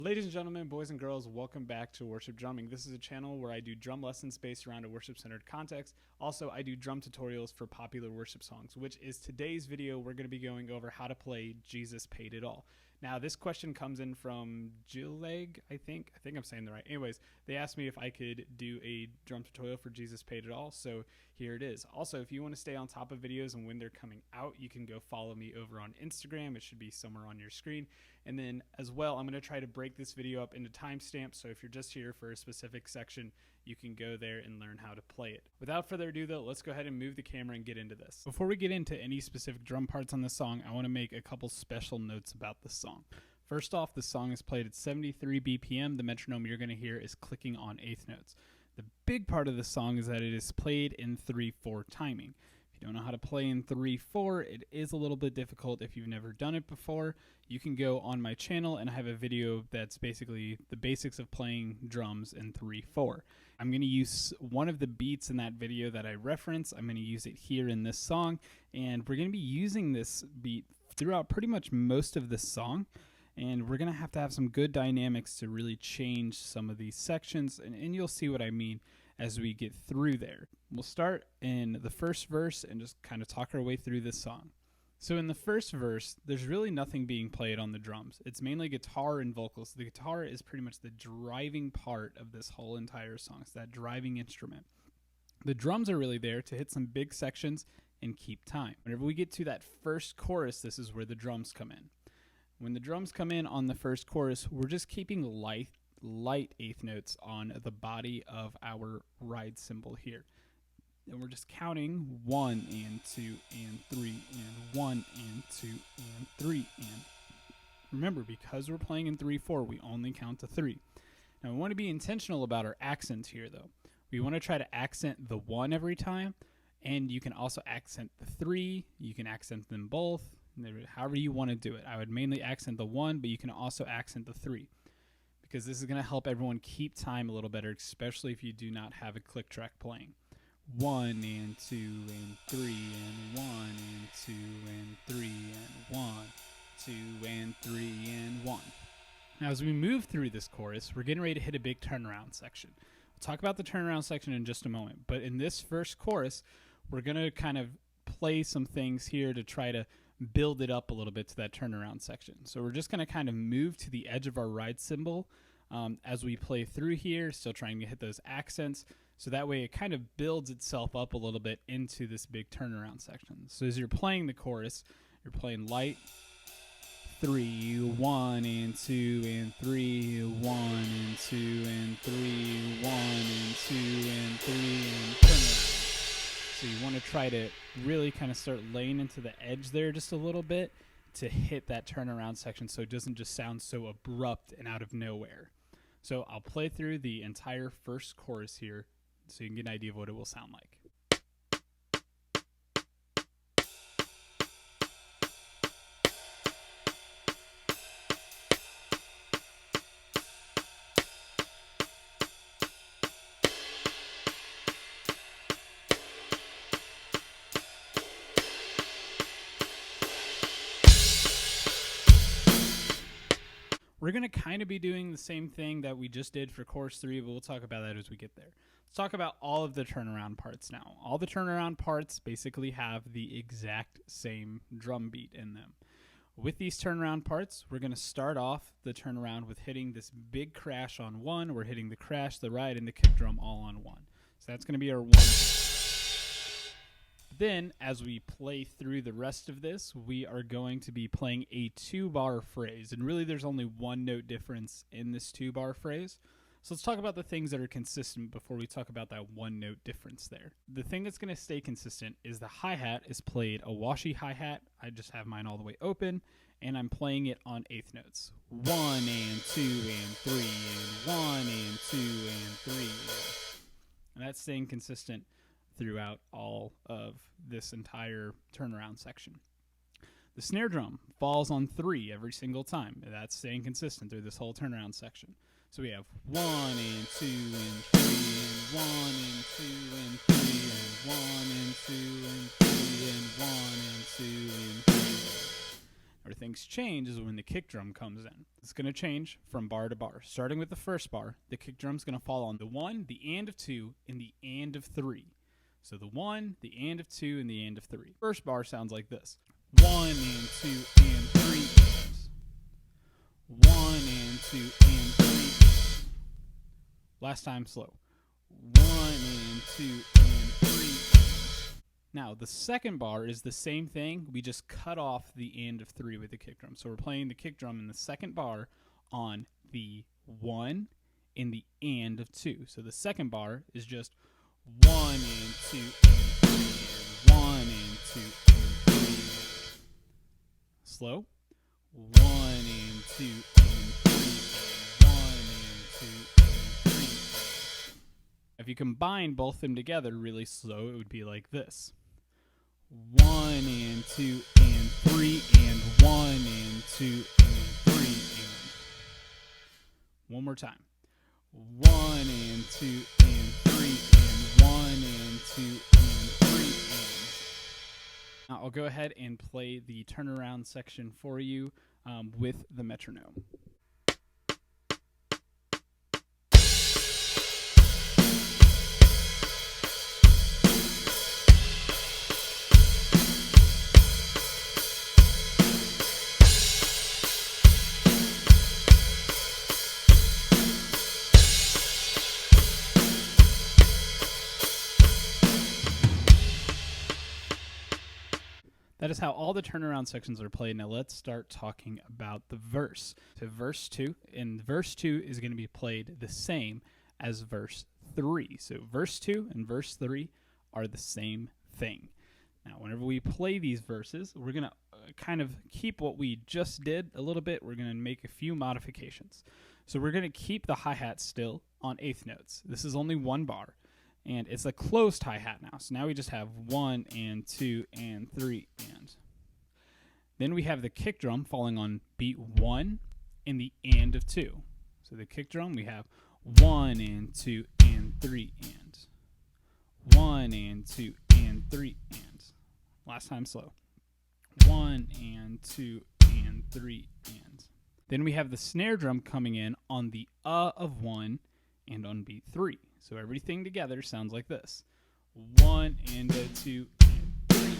Ladies and gentlemen, boys and girls, welcome back to Worship Drumming. This is a channel where I do drum lessons based around a worship-centered context. Also, I do drum tutorials for popular worship songs, which is today's video. We're going to be going over how to play Jesus Paid It All. Now, this question comes in from Jileg, I think I'm saying that right. Anyways, they asked me if I could do a drum tutorial for Jesus Paid It All, so here it is. Also, if you want to stay on top of videos and when they're coming out, you can go follow me over on Instagram. It should be somewhere on your screen. And then as well, I'm going to try to break this video up into timestamps, so if you're just here for a specific section, you can go there and learn how to play it. Without further ado though, let's go ahead and move the camera and get into this. Before we get into any specific drum parts on the song, I want to make a couple special notes about the song. First off, the song is played at 73 BPM. The metronome you're going to hear is clicking on eighth notes. The big part of the song is that it is played in 3/4 timing. If you don't know how to play in 3/4, it is a little bit difficult if you've never done it before. You can go on my channel and I have a video that's basically the basics of playing drums in 3/4. I'm going to use one of the beats in that video that I reference. I'm going to use it here in this song, and we're going to be using this beat throughout pretty much most of this song. And we're going to have some good dynamics to really change some of these sections, and you'll see what I mean as we get through there. We'll start in the first verse and just kind of talk our way through this song. So in the first verse, there's really nothing being played on the drums. It's mainly guitar and vocals. The guitar is pretty much the driving part of this whole entire song. It's that driving instrument. The drums are really there to hit some big sections and keep time. Whenever we get to that first chorus, this is where the drums come in. When the drums come in on the first chorus, we're just keeping light eighth notes on the body of our ride cymbal here. And we're just counting 1 and 2 and 3 and 1 and 2 and 3 and. Remember, because we're playing in 3/4, we only count to 3. Now we want to be intentional about our accents here though. We want to try to accent the 1 every time, and you can also accent the 3. You can accent them both. However you want to do it. I would mainly accent the 1, but you can also accent the 3, because this is going to help everyone keep time a little better, especially if you do not have a click track playing. 1 and 2 and 3 and 1 and 2 and 3 and 1, 2 and 3 and 1. Now as we move through this chorus, we're getting ready to hit a big turnaround section. We'll talk about the turnaround section in just a moment, but in this first chorus, we're going to kind of play some things here to try to build it up a little bit to that turnaround section. So we're just going to kind of move to the edge of our ride cymbal as we play through here, still trying to hit those accents, so that way it kind of builds itself up a little bit into this big turnaround section. So as you're playing the chorus, you're playing light, 3, 1 and 2 and 3, 1 and 2 and 3, 1 and 2 and 3 and turnaround. So you want to try to really kind of start laying into the edge there just a little bit to hit that turnaround section so it doesn't just sound so abrupt and out of nowhere. So I'll play through the entire first chorus here so you can get an idea of what it will sound like. We're going to kind of be doing the same thing that we just did for chorus 3, but we'll talk about that as we get there. Let's talk about all of the turnaround parts now. All the turnaround parts basically have the exact same drum beat in them. With these turnaround parts, we're going to start off the turnaround with hitting this big crash on 1. We're hitting the crash, the ride, and the kick drum all on 1. So that's going to be our 1. Then, as we play through the rest of this, we are going to be playing a 2-bar phrase. And really, there's only 1 note difference in this 2-bar phrase. So let's talk about the things that are consistent before we talk about that 1 note difference there. The thing that's going to stay consistent is the hi-hat is played a washy hi-hat. I just have mine all the way open, and I'm playing it on eighth notes. 1 and 2 and 3 and 1 and 2 and 3. And that's staying consistent throughout all of this entire turnaround section. The snare drum falls on 3 every single time. That's staying consistent through this whole turnaround section. So we have 1 and 2 and 3 and 1 and 2 and 3 and 1 and 2 and 3 and 1 and 2 and 3. Where things change is when the kick drum comes in. It's going to change from bar to bar. Starting with the first bar, the kick drum's going to fall on the 1, the and of 2, and the and of 3. So the 1, the and of 2, and the and of 3. First bar sounds like this. 1 and 2 and 3 ands. 1 and 2 and 3. Last time slow. 1 and 2 and 3. Now the second bar is the same thing. We just cut off the and of 3 with the kick drum. So we're playing the kick drum in the second bar on the 1 and the and of 2. So the second bar is just 1 and 2 and 3 and 1 and 2 and 3. Slow. 1 and 2 and 3 and 1 and 2 and 3. If you combine both of them together really slow, it would be like this. 1 and 2 and 3 and 1 and 2 and 3 and. One more time. 1 and 2 and 3 and 1 and 2 and 3 and. Now I'll go ahead and play the turnaround section for you with the metronome. That is how all the turnaround sections are played. Now let's start talking about the verse. So verse 2, and verse 2 is going to be played the same as verse 3. So verse 2 and verse 3 are the same thing. Now whenever we play these verses, we're going to kind of keep what we just did a little bit. We're going to make a few modifications. So we're going to keep the hi-hat still on eighth notes. This is only one bar. And it's a closed hi-hat now. So now we just have 1 and 2 and 3 and. Then we have the kick drum falling on beat 1 and the and of 2. So the kick drum, we have 1 and 2 and 3 and. 1 and 2 and 3 and. Last time slow. 1 and 2 and 3 and. Then we have the snare drum coming in on the of 1 and on beat 3. So everything together sounds like this. 1 and a 2 and 3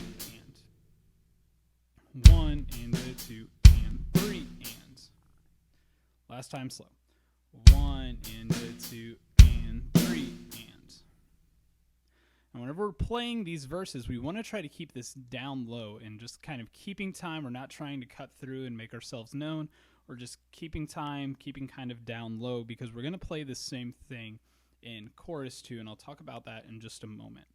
and. 1 and a 2 and 3 and. Last time slow. 1 and a 2 and 3 and. And whenever we're playing these verses, we want to try to keep this down low and just kind of keeping time. We're not trying to cut through and make ourselves known. We're just keeping time, keeping kind of down low, because we're going to play the same thing in chorus 2, and I'll talk about that in just a moment.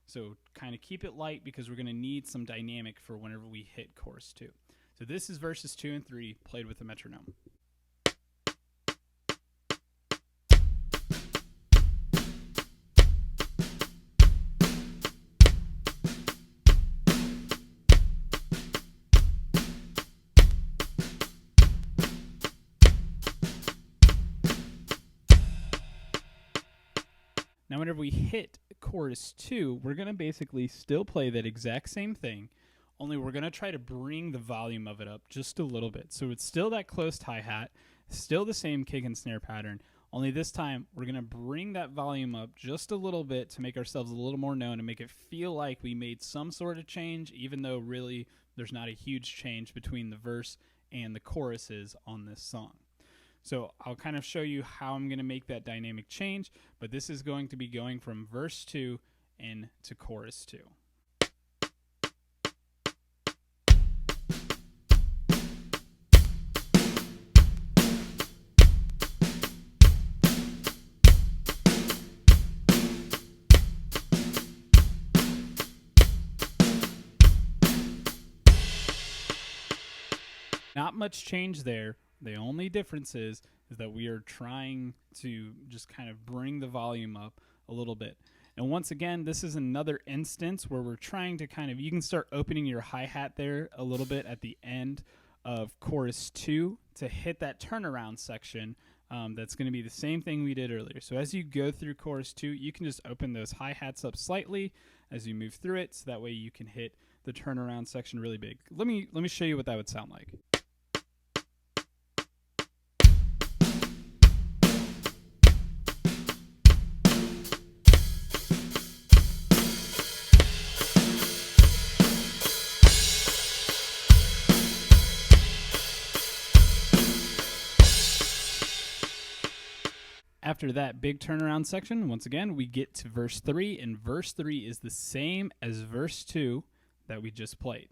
So kind of keep it light because we're going to need some dynamic for whenever we hit chorus 2. So this is verses 2 and 3 played with the metronome. Now whenever we hit chorus 2, we're going to basically still play that exact same thing, only we're going to try to bring the volume of it up just a little bit. So it's still that closed hi-hat, still the same kick and snare pattern, only this time we're going to bring that volume up just a little bit to make ourselves a little more known and make it feel like we made some sort of change, even though really there's not a huge change between the verse and the choruses on this song. So I'll kind of show you how I'm going to make that dynamic change, but this is going to be going from verse 2 into chorus 2. Not much change there. The only difference is that we are trying to just kind of bring the volume up a little bit. And once again, this is another instance where we're trying to kind of, you can start opening your hi-hat there a little bit at the end of chorus 2 to hit that turnaround section. That's going to be the same thing we did earlier. So as you go through chorus 2, you can just open those hi-hats up slightly as you move through it, so that way you can hit the turnaround section really big. Let me show you what that would sound like. After that big turnaround section, once again, we get to verse 3, and verse 3 is the same as verse 2 that we just played.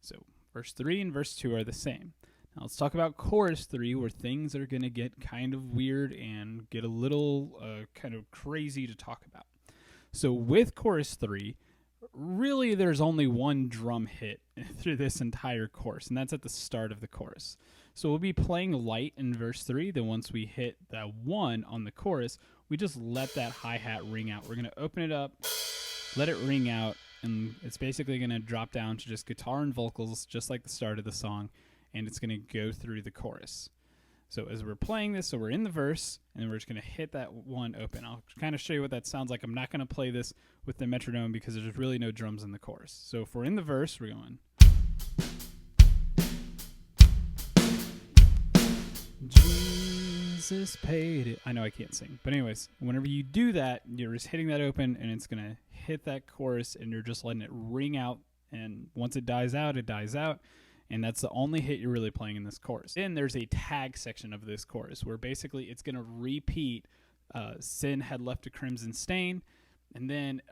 So verse 3 and verse 2 are the same. Now let's talk about chorus 3, where things are going to get kind of weird and get a little kind of crazy to talk about. So with chorus 3, really there's only one drum hit through this entire chorus, and that's at the start of the chorus. So we'll be playing light in verse 3, then once we hit that 1 on the chorus, we just let that hi-hat ring out. We're going to open it up, let it ring out, and it's basically going to drop down to just guitar and vocals, just like the start of the song, and it's going to go through the chorus. So as we're playing this, so we're in the verse, and then we're just going to hit that 1 open. I'll kind of show you what that sounds like. I'm not going to play this with the metronome because there's really no drums in the chorus. So if we're in the verse, we're going... Jesus paid it. I know I can't sing, but anyways, whenever you do that, you're just hitting that open, and it's going to hit that chorus, and you're just letting it ring out, and once it dies out, and that's the only hit you're really playing in this chorus. Then there's a tag section of this chorus where basically it's going to repeat Sin had left a crimson stain, and then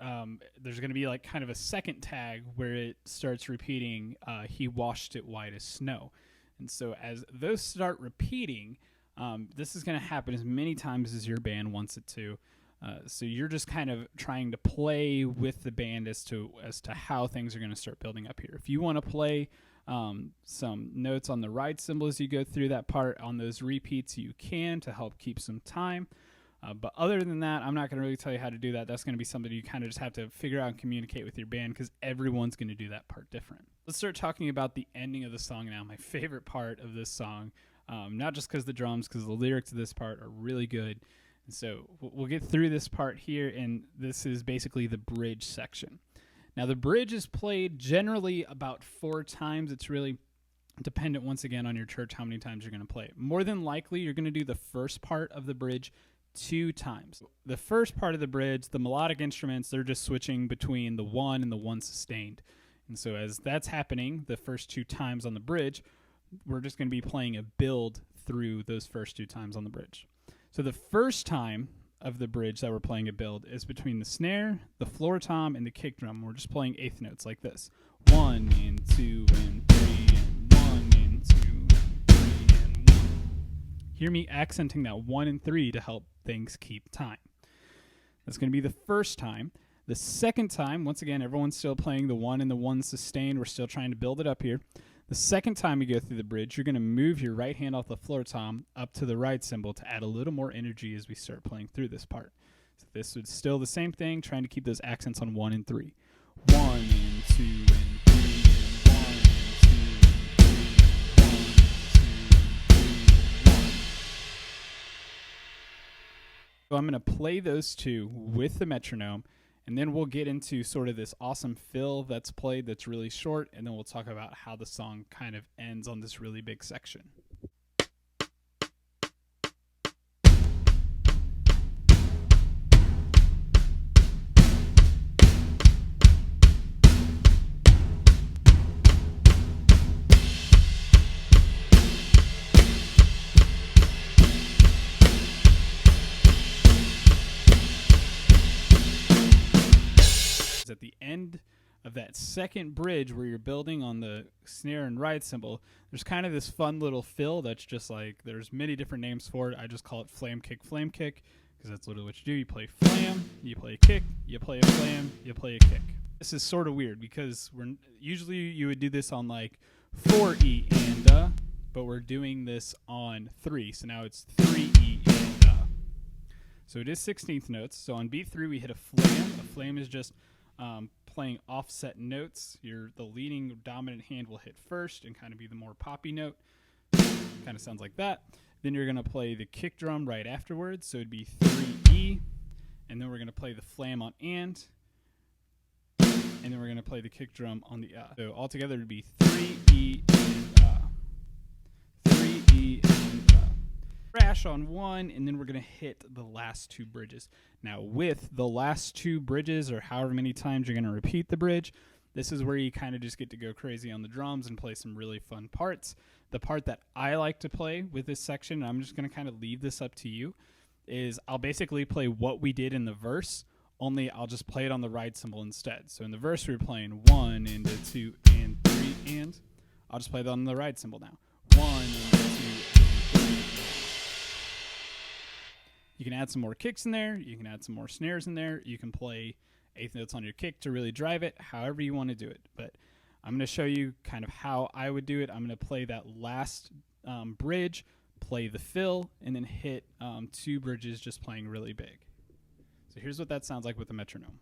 there's going to be like kind of a second tag where it starts repeating he washed it white as snow. And so as those start repeating, this is going to happen as many times as your band wants it to. So you're just kind of trying to play with the band as to how things are going to start building up here. If you want to play some notes on the ride cymbal as you go through that part on those repeats, you can to help keep some time. But other than that, I'm not going to really tell you how to do that. That's going to be something you kind of just have to figure out and communicate with your band because everyone's going to do that part different. Let's start talking about the ending of the song now, my favorite part of this song. Not just because the drums, because the lyrics of this part are really good. And so we'll get through this part here, and this is basically the bridge section. Now, the bridge is played generally about 4 times. It's really dependent, once again, on your church how many times you're going to play it. More than likely, you're going to do the first part of the bridge 2 times. The first part of the bridge, the melodic instruments, they're just switching between the 1 and the 1 sustained. And so as that's happening, the first 2 times on the bridge, we're just going to be playing a build through those first 2 times on the bridge. So the first time of the bridge that we're playing a build is between the snare, the floor tom, and the kick drum. We're just playing 8th notes like this. 1 and 2 and 3 and 1 and 2 and 3 and 1. Hear me accenting that 1 and 3 to help things keep time. That's going to be the first time. The second time, once again, everyone's still playing the 1 and the 1 sustained. We're still trying to build it up here. The second time you go through the bridge, you're going to move your right hand off the floor tom up to the ride cymbal to add a little more energy as we start playing through this part. So this is still the same thing, trying to keep those accents on 1 and 3. 1 and 2 and 3 and 1 and 2 and 3 and 1. So I'm going to play those 2 with the metronome, and then we'll get into sort of this awesome fill that's played that's really short, and then we'll talk about how the song kind of ends on this really big section. At the end of that second bridge where you're building on the snare and ride cymbal, there's kind of this fun little fill that's just like, there's many different names for it. I just call it flam kick, because that's literally what you do. You play flam, you play a kick, you play a flam, you play a kick. This is sort of weird because usually you would do this on like 4 E and but we're doing this on 3. So now it's 3 E and So it is 16th notes. So on beat 3 we hit a flam. A flam is just playing offset notes. The leading dominant hand will hit first and kind of be the more poppy note. Kind of sounds like that. Then you're going to play the kick drum right afterwards. So it'd be 3E. And then we're going to play the flam on and then we're going to play the kick drum on the So altogether it'd be 3E and 3E and crash on 1, and then we're going to hit the last 2 bridges. Now, with the last 2 bridges, or however many times you're going to repeat the bridge, this is where you kind of just get to go crazy on the drums and play some really fun parts. The part that I like to play with this section, and I'm just going to kind of leave this up to you, is I'll basically play what we did in the verse, only I'll just play it on the ride cymbal instead. So in the verse we were playing 1 and a 2 and 3 and I'll just play that on the ride cymbal now. 1 and a 2 and 3. You can add some more kicks in there. You can add some more snares in there. You can play eighth notes on your kick to really drive it, however you want to do it. But I'm going to show you kind of how I would do it. I'm going to play that last bridge, play the fill, and then hit 2 bridges just playing really big. So here's what that sounds like with the metronome.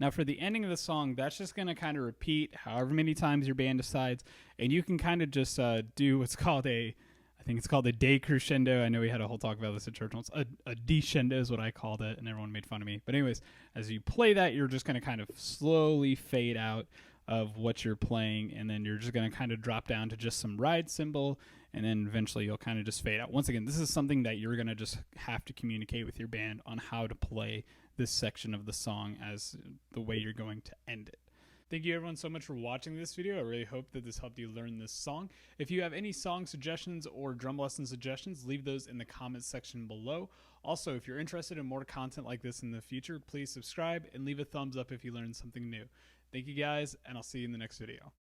Now for the ending of the song, that's just going to kind of repeat however many times your band decides, and you can kind of just do what's called I think it's called a decrescendo. I know we had a whole talk about this at church once. A descendo is what I called it, and everyone made fun of me. But anyways, as you play that, you're just going to kind of slowly fade out of what you're playing, and then you're just going to kind of drop down to just some ride cymbal, and then eventually you'll kind of just fade out. Once again, this is something that you're going to just have to communicate with your band on how to play this section of the song as the way you're going to end it. Thank you everyone so much for watching this video. I really hope that this helped you learn this song. If you have any song suggestions or drum lesson suggestions, leave those in the comments section below. Also, if you're interested in more content like this in the future, please subscribe and leave a thumbs up if you learned something new. Thank you guys, and I'll see you in the next video.